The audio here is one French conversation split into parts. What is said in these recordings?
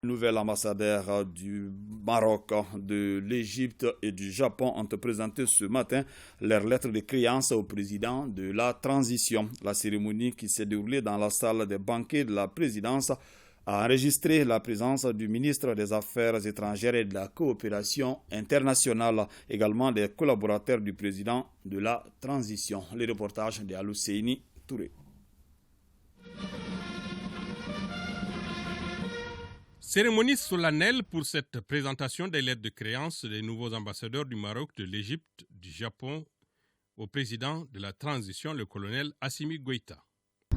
Nouvel ambassadeur du Maroc, de l'Égypte et du Japon ont présenté ce matin leurs lettres de créance au président de la transition. La cérémonie qui s'est déroulée dans la salle des banquets de la présidence a enregistré la présence du ministre des Affaires étrangères et de la coopération internationale, également des collaborateurs du président de la transition. Les reportages de Alouseini Touré. Cérémonie solennelle pour cette présentation des lettres de créance des nouveaux ambassadeurs du Maroc, de l'Égypte, du Japon au président de la transition, le colonel Assimi Goïta.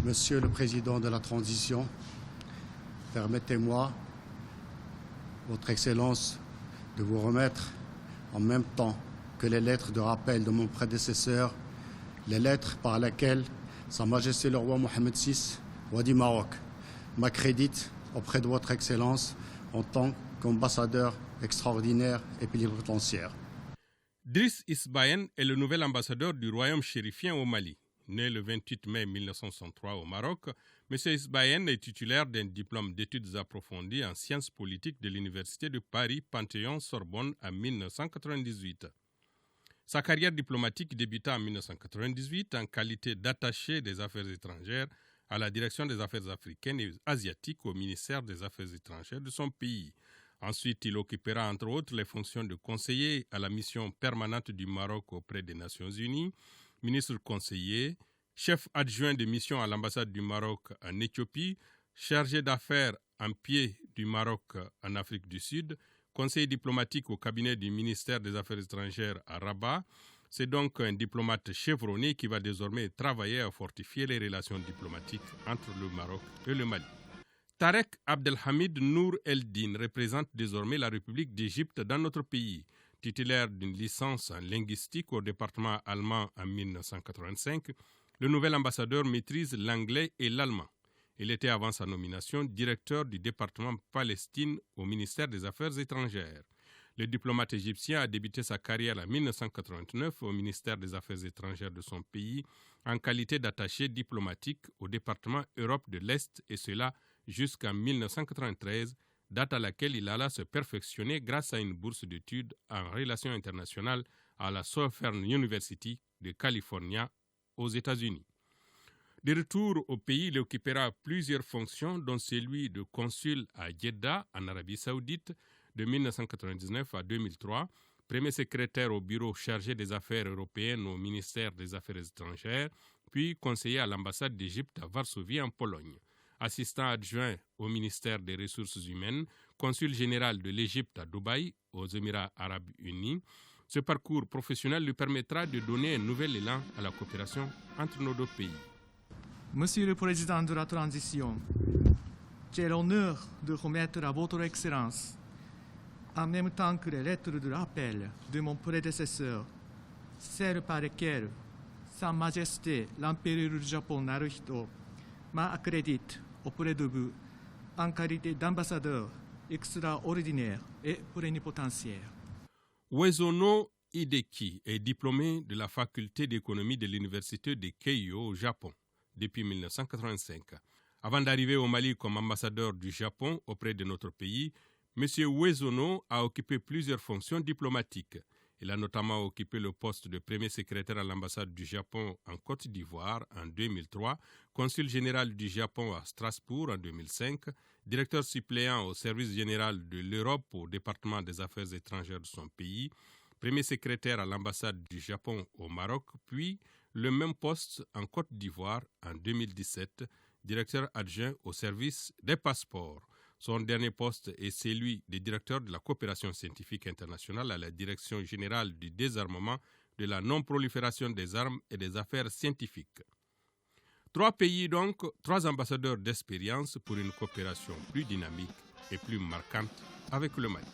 Monsieur le président de la transition, permettez-moi, Votre Excellence, de vous remettre en même temps que les lettres de rappel de mon prédécesseur, les lettres par lesquelles Sa Majesté le roi Mohamed VI, roi du Maroc, m'accrédite auprès de Votre Excellence en tant qu'ambassadeur extraordinaire et plénipotentiaire. Driss Isbahen est le nouvel ambassadeur du royaume chérifien au Mali. Né le 28 mai 1963 au Maroc, M. Isbahen est titulaire d'un diplôme d'études approfondies en sciences politiques de l'Université de Paris Panthéon-Sorbonne en 1998. Sa carrière diplomatique débuta en 1998 en qualité d'attaché des affaires étrangères à la direction des affaires africaines et asiatiques au ministère des Affaires étrangères de son pays. Ensuite, il occupera entre autres les fonctions de conseiller à la mission permanente du Maroc auprès des Nations Unies, ministre conseiller, chef adjoint de mission à l'ambassade du Maroc en Éthiopie, chargé d'affaires en pied du Maroc en Afrique du Sud, conseiller diplomatique au cabinet du ministère des Affaires étrangères à Rabat. C'est donc un diplomate chevronné qui va désormais travailler à fortifier les relations diplomatiques entre le Maroc et le Mali. Tarek Abdelhamid Nour El-Din représente désormais la République d'Égypte dans notre pays. Titulaire d'une licence en linguistique au département allemand en 1985, le nouvel ambassadeur maîtrise l'anglais et l'allemand. Il était avant sa nomination directeur du département Palestine au ministère des Affaires étrangères. Le diplomate égyptien a débuté sa carrière en 1989 au ministère des Affaires étrangères de son pays en qualité d'attaché diplomatique au département Europe de l'Est et cela jusqu'en 1993, date à laquelle il alla se perfectionner grâce à une bourse d'études en relations internationales à la Southern University de California aux États-Unis. De retour au pays, il occupera plusieurs fonctions dont celui de consul à Jeddah en Arabie Saoudite de 1999 à 2003, premier secrétaire au bureau chargé des affaires européennes au ministère des Affaires étrangères, puis conseiller à l'ambassade d'Égypte à Varsovie en Pologne. Assistant adjoint au ministère des Ressources humaines, consul général de l'Égypte à Dubaï, aux Émirats arabes unis. Ce parcours professionnel lui permettra de donner un nouvel élan à la coopération entre nos deux pays. Monsieur le Président de la Transition, j'ai l'honneur de remettre à Votre Excellence, en même temps que les lettres de rappel de mon prédécesseur, celles par lesquelles Sa Majesté l'Empereur du Japon Naruhito m'accrédite auprès de vous en qualité d'ambassadeur extraordinaire et plénipotentiaire. Uezono Hideki est diplômé de la faculté d'économie de l'université de Keio au Japon depuis 1985. Avant d'arriver au Mali comme ambassadeur du Japon auprès de notre pays, M. Uezono a occupé plusieurs fonctions diplomatiques. Il a notamment occupé le poste de premier secrétaire à l'ambassade du Japon en Côte d'Ivoire en 2003, consul général du Japon à Strasbourg en 2005, directeur suppléant au service général de l'Europe au département des affaires étrangères de son pays, premier secrétaire à l'ambassade du Japon au Maroc, puis le même poste en Côte d'Ivoire en 2017, directeur adjoint au service des passeports. Son dernier poste est celui de directeur de la coopération scientifique internationale à la Direction générale du désarmement, de la non-prolifération des armes et des affaires scientifiques. 3 pays donc, 3 ambassadeurs d'expérience pour une coopération plus dynamique et plus marquante avec le Mali.